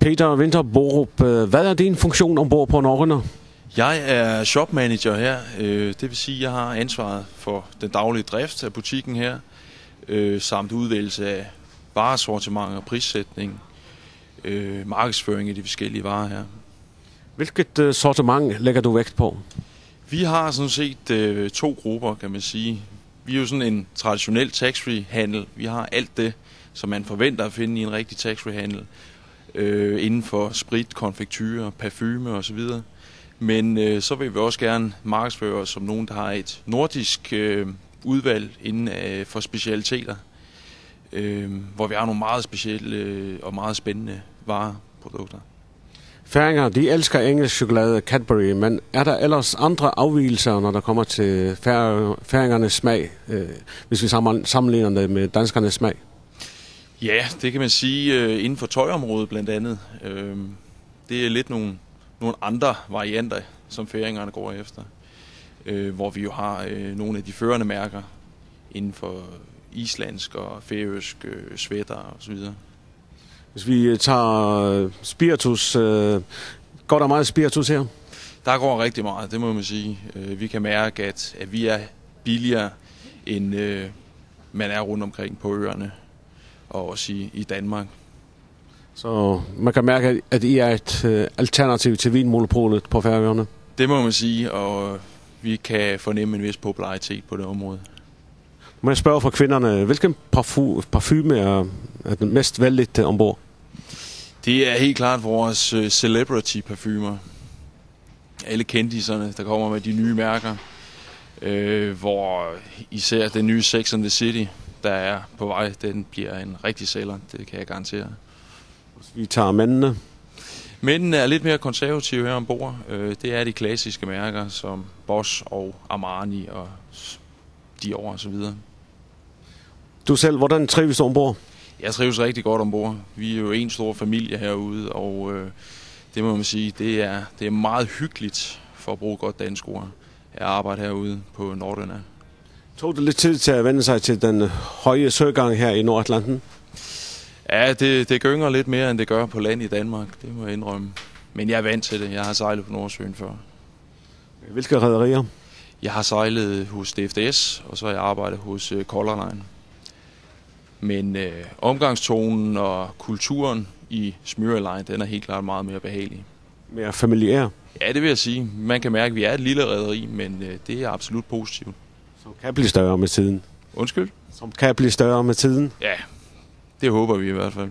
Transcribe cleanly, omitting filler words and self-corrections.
Peter Winther Borup, hvad er din funktion ombord på Norrøna? Jeg er shopmanager her. Det vil sige, at jeg har ansvaret for den daglige drift af butikken her, samt udvælgelse af varesortiment og prissætning, markedsføring af de forskellige varer her. Hvilket sortiment lægger du vægt på? Vi har sådan set to grupper, kan man sige. Vi er jo sådan en traditionel tax-free-handel. Vi har alt det, som man forventer at finde i en rigtig tax-free-handel, inden for sprit, konfektyrer, parfume osv. Men så vil vi også gerne markedsføre os som nogen, der har et nordisk udvalg inden for specialiteter, hvor vi har nogle meget specielle og meget spændende vareprodukter. Færinger, de elsker engelsk chokolade Cadbury, men er der ellers andre afvigelser, når der kommer til færingernes smag, hvis vi sammenligner det med danskernes smag? Ja, det kan man sige inden for tøjområdet blandt andet. Det er lidt nogle andre varianter, som færingerne går efter, hvor vi jo har nogle af de førende mærker inden for islandsk og færøsk sweater osv. Hvis vi tager spiritus, går der meget spiritus her? Der går rigtig meget, det må man sige. Vi kan mærke, at vi er billigere, end man er rundt omkring på øerne, og også i Danmark. Så man kan mærke, at I er et alternativ til vinmonopolet på Færøerne? Det må man sige, og vi kan fornemme en vis popularitet på det område. Må jeg spørge for kvinderne, hvilken parfume er den mest vældigt ombord? Det er helt klart vores celebrity-parfumer. Alle kendiserne, der kommer med de nye mærker, hvor især den nye Sex and the City, der er på vej, den bliver en rigtig sælger, det kan jeg garantere. Vi tager mændene. Mændene er lidt mere konservative her ombord. Det er de klassiske mærker som Bosch og Armani og Dior og så videre. Du selv, hvordan trives du ombord? Jeg trives rigtig godt ombord. Vi er jo en stor familie herude, og det må man sige, det er meget hyggeligt, for at bruge godt dansk ord, at arbejde herude på Norrøna. Tog det lidt tid til at vende sig til den høje søgang her i Nordatlanten? Ja, det gynger lidt mere, end det gør på land i Danmark, det må jeg indrømme. Men jeg er vant til det. Jeg har sejlet på Nordsøen før. Hvilke rederier? Jeg har sejlet hos DFDS, og så har jeg arbejdet hos Color Line. Men omgangstonen og kulturen i Smyril Line, den er helt klart meget mere behagelig. Mere familiær? Ja, det vil jeg sige. Man kan mærke, at vi er et lille rederi, men det er absolut positivt. Som kan blive større med tiden? Undskyld? Som kan blive større med tiden? Ja, det håber vi i hvert fald.